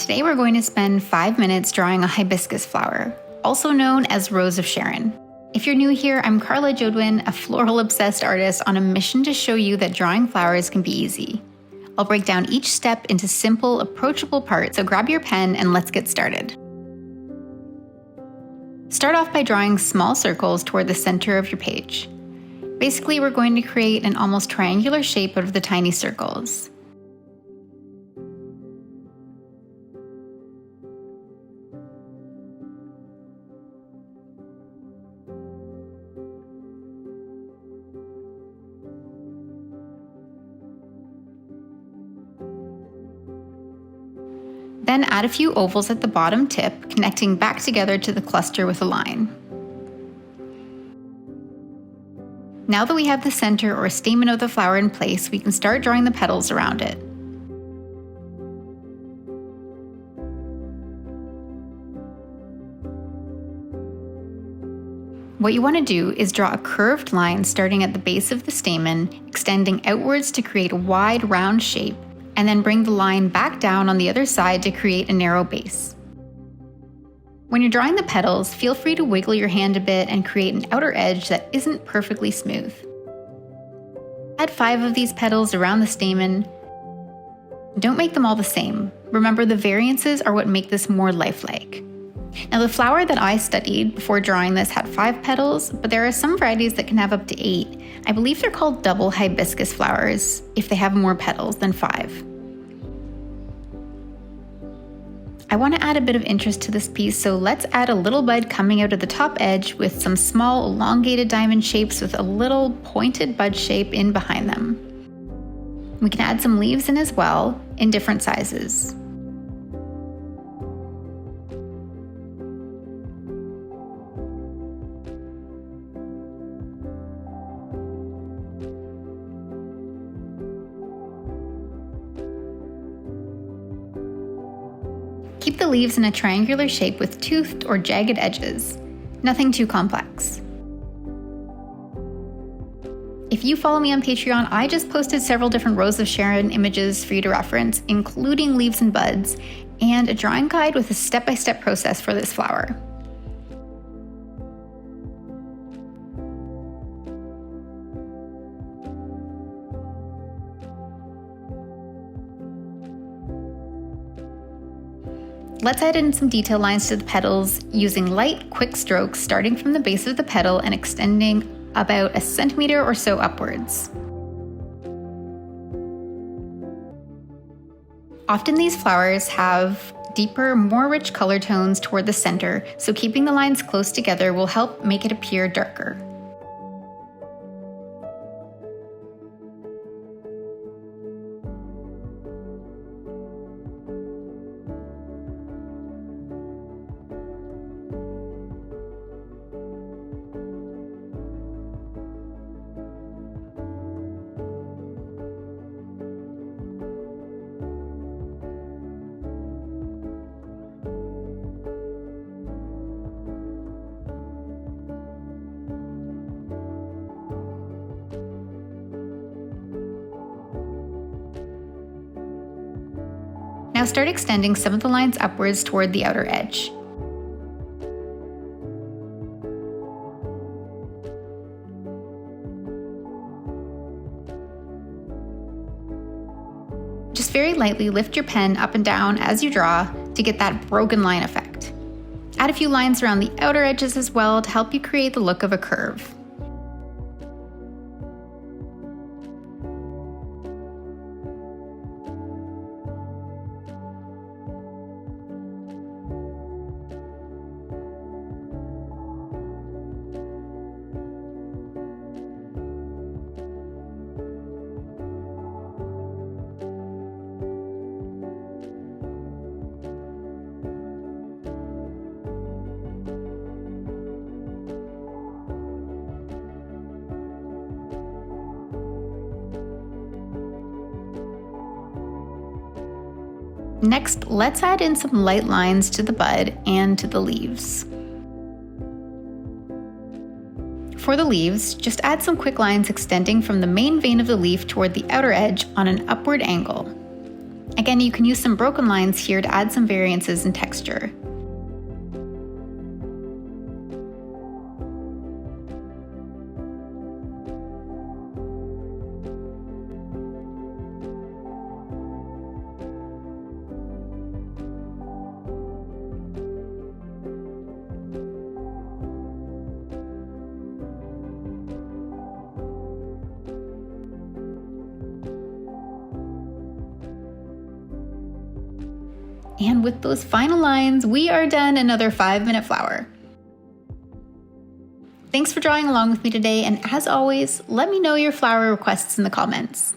Today we're going to spend 5 minutes drawing a hibiscus flower, also known as Rose of Sharon. If you're new here, I'm Karla Jodoin, a floral-obsessed artist on a mission to show you that drawing flowers can be easy. I'll break down each step into simple, approachable parts, so grab your pen and let's get started. Start off by drawing small circles toward the center of your page. Basically, we're going to create an almost triangular shape out of the tiny circles. Then add a few ovals at the bottom tip, connecting back together to the cluster with a line. Now that we have the center or stamen of the flower in place, we can start drawing the petals around it. What you want to do is draw a curved line starting at the base of the stamen, extending outwards to create a wide, round shape, and then bring the line back down on the other side to create a narrow base. When you're drawing the petals, feel free to wiggle your hand a bit and create an outer edge that isn't perfectly smooth. Add 5 of these petals around the stamen. Don't make them all the same. Remember, the variances are what make this more lifelike. Now, the flower that I studied before drawing this had 5 petals, but there are some varieties that can have up to 8. I believe they're called double hibiscus flowers if they have more petals than 5. I want to add a bit of interest to this piece, so let's add a little bud coming out of the top edge with some small elongated diamond shapes with a little pointed bud shape in behind them. We can add some leaves in as well, in different sizes. Keep the leaves in a triangular shape with toothed or jagged edges. Nothing too complex. If you follow me on Patreon, I just posted several different Rose of Sharon images for you to reference, including leaves and buds, and a drawing guide with a step-by-step process for this flower. Let's add in some detail lines to the petals using light, quick strokes starting from the base of the petal and extending about a centimeter or so upwards. Often these flowers have deeper, more rich color tones toward the center, so keeping the lines close together will help make it appear darker. Now start extending some of the lines upwards toward the outer edge. Just very lightly lift your pen up and down as you draw to get that broken line effect. Add a few lines around the outer edges as well to help you create the look of a curve. Next, let's add in some light lines to the bud and to the leaves. For the leaves, just add some quick lines extending from the main vein of the leaf toward the outer edge on an upward angle. Again, you can use some broken lines here to add some variances in texture. And with those final lines, we are done another 5-minute flower. Thanks for drawing along with me today, and as always, let me know your flower requests in the comments.